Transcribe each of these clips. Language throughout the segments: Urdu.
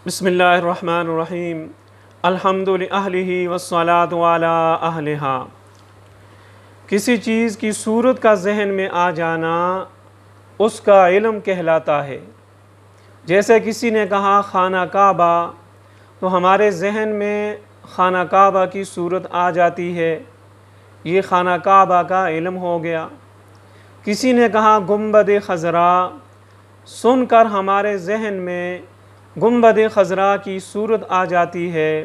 بسم اللہ الرحمن الرحیم الحمد للہ والصلاۃ علی اہلہا۔ کسی چیز کی صورت کا ذہن میں آ جانا اس کا علم کہلاتا ہے۔ جیسے کسی نے کہا خانہ کعبہ، تو ہمارے ذہن میں خانہ کعبہ کی صورت آ جاتی ہے، یہ خانہ کعبہ کا علم ہو گیا۔ کسی نے کہا گنبد خضرا، سن کر ہمارے ذہن میں گنبد خضرا کی صورت آ جاتی ہے،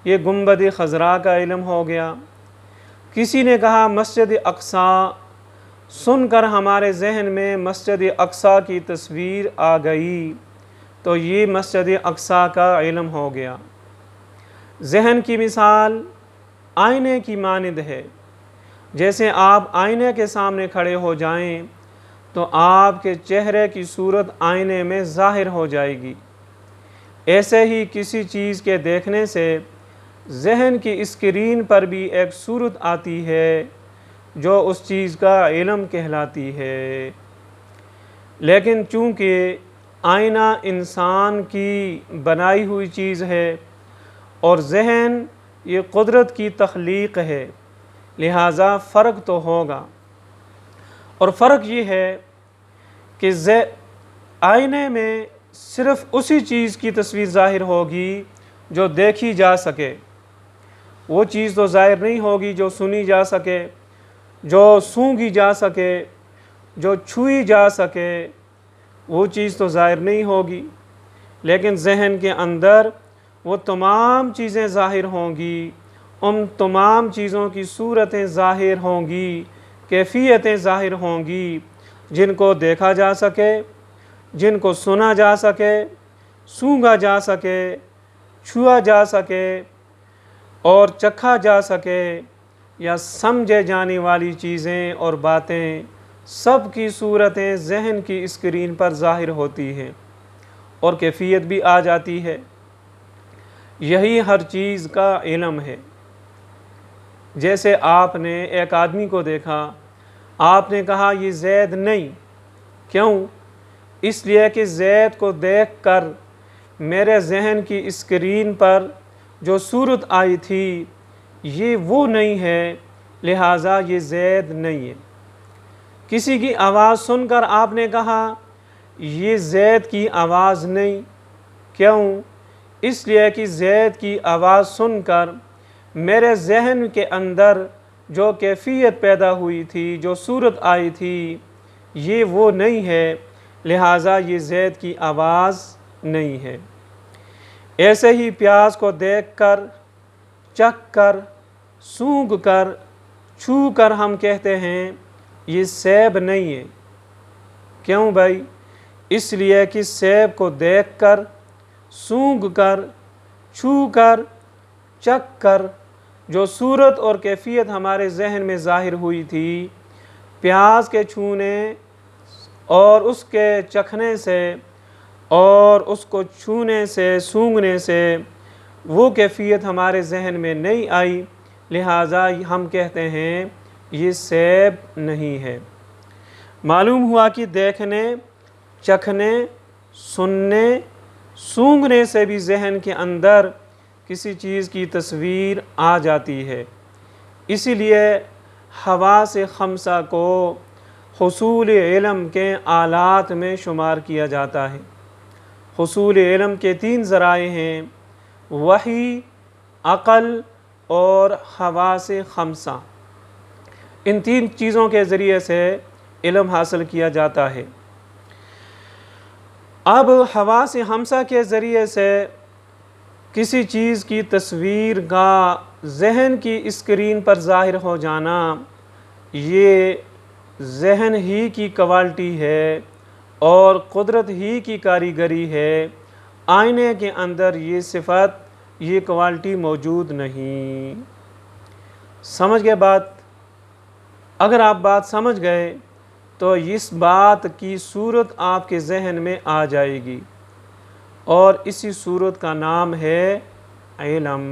یہ گنبد خضرا کا علم ہو گیا۔ کسی نے کہا مسجد اقصیٰ، سن کر ہمارے ذہن میں مسجد اقصیٰ کی تصویر آ گئی، تو یہ مسجد اقصیٰ کا علم ہو گیا۔ ذہن کی مثال آئینے کی مانند ہے۔ جیسے آپ آئینے کے سامنے کھڑے ہو جائیں تو آپ کے چہرے کی صورت آئینے میں ظاہر ہو جائے گی، ایسے ہی کسی چیز کے دیکھنے سے ذہن کی اسکرین پر بھی ایک صورت آتی ہے جو اس چیز کا علم کہلاتی ہے۔ لیکن چونکہ آئینہ انسان کی بنائی ہوئی چیز ہے اور ذہن یہ قدرت کی تخلیق ہے، لہٰذا فرق تو ہوگا، اور فرق یہ ہے کہ آئینے میں صرف اسی چیز کی تصویر ظاہر ہوگی جو دیکھی جا سکے، وہ چیز تو ظاہر نہیں ہوگی جو سنی جا سکے، جو سونگھی جا سکے، جو چھوئی جا سکے، وہ چیز تو ظاہر نہیں ہوگی۔ لیکن ذہن کے اندر وہ تمام چیزیں ظاہر ہوں گی، ان تمام چیزوں کی صورتیں ظاہر ہوں گی، کیفیتیں ظاہر ہوں گی، جن کو دیکھا جا سکے، جن کو سنا جا سکے، سونگھا جا سکے، چھوا جا سکے اور چکھا جا سکے، یا سمجھے جانے والی چیزیں اور باتیں، سب کی صورتیں ذہن کی اسکرین پر ظاہر ہوتی ہیں اور کیفیت بھی آ جاتی ہے۔ یہی ہر چیز کا علم ہے۔ جیسے آپ نے ایک آدمی کو دیکھا، آپ نے کہا یہ زید نہیں، کیوں؟ اس لیے کہ زید کو دیکھ کر میرے ذہن کی اسکرین پر جو صورت آئی تھی یہ وہ نہیں ہے، لہٰذا یہ زید نہیں ہے۔ کسی کی آواز سن کر آپ نے کہا یہ زید کی آواز نہیں، کیوں؟ اس لیے کہ زید کی آواز سن کر میرے ذہن کے اندر جو کیفیت پیدا ہوئی تھی، جو صورت آئی تھی، یہ وہ نہیں ہے، لہٰذا یہ زید کی آواز نہیں ہے۔ ایسے ہی پیاز کو دیکھ کر، چکھ کر، سونگھ کر، چھو کر ہم کہتے ہیں یہ سیب نہیں ہے، کیوں بھائی؟ اس لیے کہ سیب کو دیکھ کر، سونگھ کر، چھو کر، چکھ کر جو صورت اور کیفیت ہمارے ذہن میں ظاہر ہوئی تھی، پیاز کے چھونے اور اس کے چکھنے سے اور اس کو چھونے سے، سونگھنے سے وہ کیفیت ہمارے ذہن میں نہیں آئی، لہٰذا ہم کہتے ہیں یہ سیب نہیں ہے۔ معلوم ہوا کہ دیکھنے، چکھنے، سننے، سونگھنے سے بھی ذہن کے اندر کسی چیز کی تصویر آ جاتی ہے۔ اسی لیے حواس خمسہ کو حصول علم کے آلات میں شمار کیا جاتا ہے۔ حصول علم کے 3 ذرائع ہیں، وحی، عقل اور حواس خمسہ۔ ان 3 چیزوں کے ذریعے سے علم حاصل کیا جاتا ہے۔ اب حواس خمسہ کے ذریعے سے کسی چیز کی تصویر کا ذہن کی اسکرین پر ظاہر ہو جانا، یہ ذہن ہی کی کوالٹی ہے اور قدرت ہی کی کاریگری ہے۔ آئینے کے اندر یہ صفت، یہ کوالٹی موجود نہیں۔ سمجھ گئے بات؟ اگر آپ بات سمجھ گئے تو اس بات کی صورت آپ کے ذہن میں آ جائے گی، اور اسی صورت کا نام ہے علم۔